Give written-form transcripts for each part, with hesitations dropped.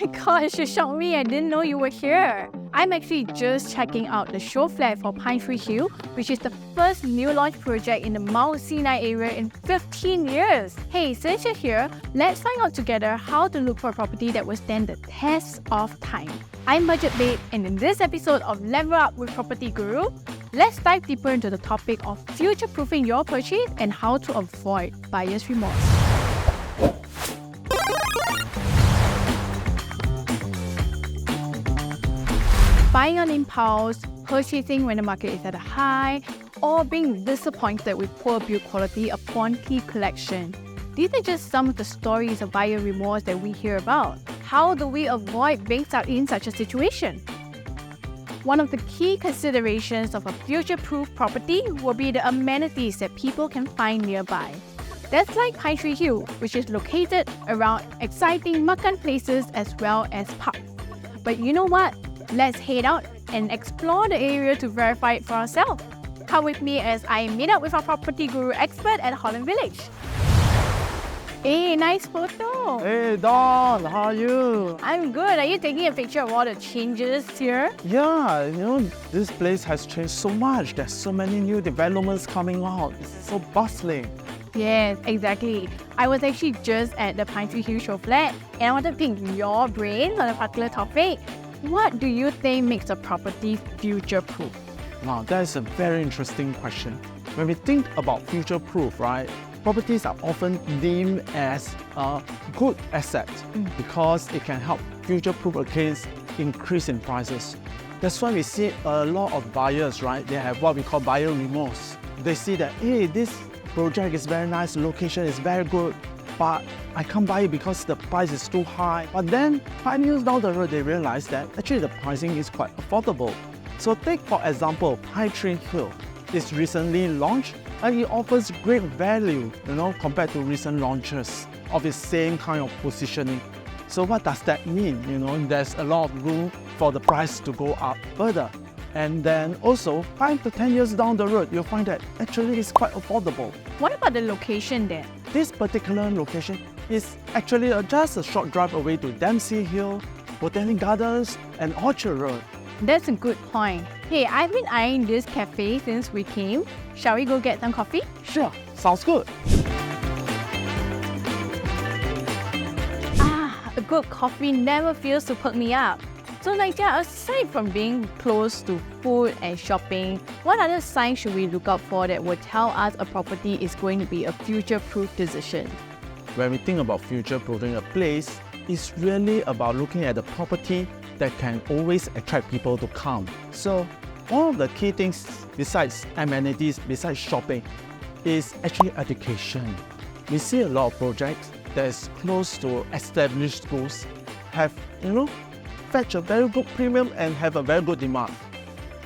my gosh, you shocked me. I didn't know you were here. I'm actually just checking out the show flat for Pinetree Hill, which is the first new launch project in the Mount Sinai area in 15 years. Hey, since you're here, let's find out together how to look for a property that will stand the test of time. I'm Budget Babe, and in this episode of Level Up with Property Guru, let's dive deeper into the topic of future-proofing your purchase and how to avoid buyer's remorse. Buying on impulse, purchasing when the market is at a high, or being disappointed with poor build quality upon key collection. These are just some of the stories of buyer remorse that we hear about. How do we avoid being stuck in such a situation? One of the key considerations of a future-proof property will be the amenities that people can find nearby. That's like Pinetree Hill, which is located around exciting makan places as well as pubs. But you know what? Let's head out and explore the area to verify it for ourselves. Come with me as I meet up with our Property Guru expert at Holland Village. Hey, nice photo. Hey Dawn, how are you? I'm good. Are you taking a picture of all the changes here? Yeah, this place has changed so much. There's so many new developments coming out. It's so bustling. Yes, exactly. I was actually just at the Pinetree Hill show flat and I want to pick your brain on a particular topic. What do you think makes a property future-proof? Now, that is a very interesting question. When we think about future-proof, right, properties are often deemed as a good asset because it can help future-proof against increase in prices. That's why we see a lot of buyers, right, they have what we call buyer remorse. They see that, hey, this project is very nice, location is very good, but I can't buy it because the price is too high. But then 5 years down the road, they realize that actually the pricing is quite affordable. So take for example, Pinetree Hill is recently launched and it offers great value, compared to recent launches of the same kind of positioning. So what does that mean? There's a lot of room for the price to go up further. And then also 5 to 10 years down the road, you'll find that actually it's quite affordable. What about the location there? This particular location is actually just a short drive away to Dempsey Hill, Botanic Gardens, and Orchard Road. That's a good point. Hey, I've been eyeing this cafe since we came. Shall we go get some coffee? Sure, sounds good. A good coffee never fails to perk me up. So Nadia, aside from being close to food and shopping, what other signs should we look out for that will tell us a property is going to be a future-proof decision? When we think about future-proofing a place, it's really about looking at the property that can always attract people to come. So one of the key things besides amenities, besides shopping, is actually education. We see a lot of projects that is close to established schools have, fetch a very good premium and have a very good demand.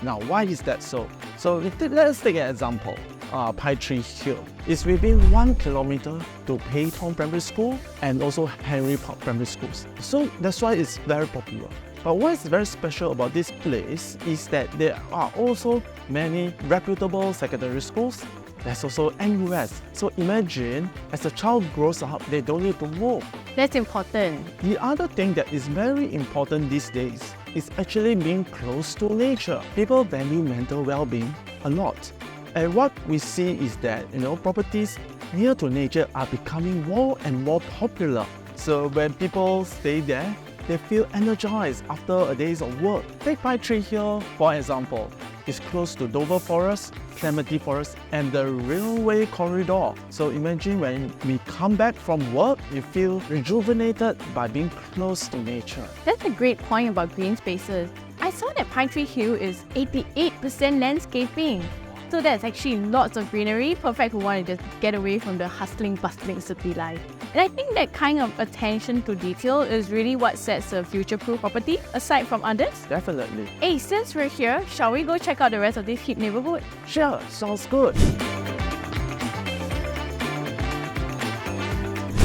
Now, why is that so? So let's take an example. Pinetree Hill is within 1 kilometer to Payton Primary School and also Henry Park Primary Schools. So that's why it's very popular. But what is very special about this place is that there are also many reputable secondary schools. There's also NUS. So imagine, as a child grows up, they don't need to move. That's important. The other thing that is very important these days is actually being close to nature. People value mental well-being a lot. And what we see is that, properties near to nature are becoming more and more popular. So when people stay there, they feel energized after a day of work. Take Pinetree Hill, for example. It's close to Dover Forest, Clementi Forest, and the railway corridor. So imagine when we come back from work, you feel rejuvenated by being close to nature. That's a great point about green spaces. I saw that Pinetree Hill is 88% landscaping. So that's actually lots of greenery, perfect for one to just get away from the hustling, bustling city life. And I think that kind of attention to detail is really what sets a future-proof property, aside from others. Definitely. Hey, since we're here, shall we go check out the rest of this hip neighborhood? Sure, sounds good.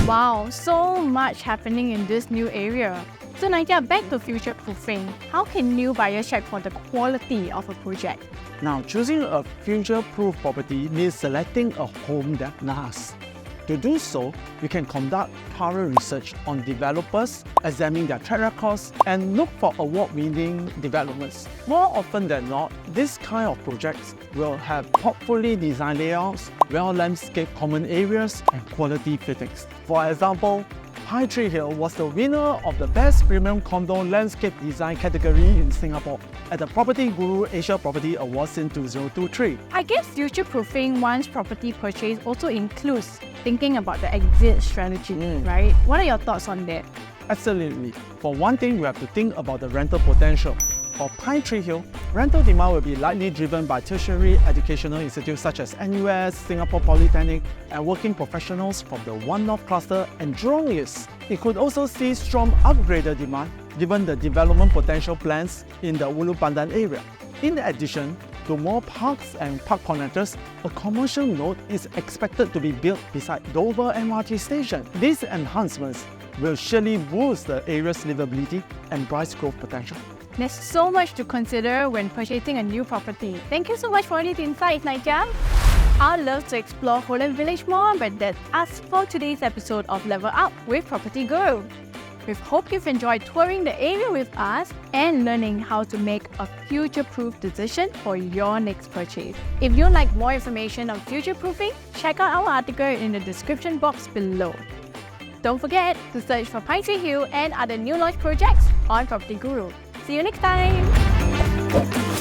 Wow, so much happening in this new area. So Nadia, back to future-proofing. How can new buyers check for the quality of a project? Now, choosing a future-proof property means selecting a home that lasts. To do so, we can conduct thorough research on developers, examine their track records, and look for award-winning developments. More often than not, this kind of projects will have thoughtfully designed layouts, well-landscaped common areas, and quality fittings. For example, Pinetree Hill was the winner of the Best Premium Condo Landscape Design category in Singapore at the PropertyGuru Asia Property Awards in 2023. I guess future-proofing one's property purchase also includes thinking about the exit strategy, right? What are your thoughts on that? Absolutely. For one thing, we have to think about the rental potential. For Pinetree Hill, rental demand will be likely driven by tertiary educational institutes such as NUS, Singapore Polytechnic, and working professionals from the One North cluster and Jurong East. It could also see strong upgrader demand given the development potential plans in the Ulu Pandan area. In addition to more parks and park connectors, a commercial node is expected to be built beside Dover MRT station. These enhancements will surely boost the area's livability and price growth potential. There's so much to consider when purchasing a new property. Thank you so much for these insights, Naijam. I'd love to explore Holland Village more, but that's us for today's episode of Level Up with PropertyGuru. We hope you've enjoyed touring the area with us and learning how to make a future-proof decision for your next purchase. If you'd like more information on future-proofing, check out our article in the description box below. Don't forget to search for Pinetree Hill and other new launch projects on PropertyGuru. See you next time!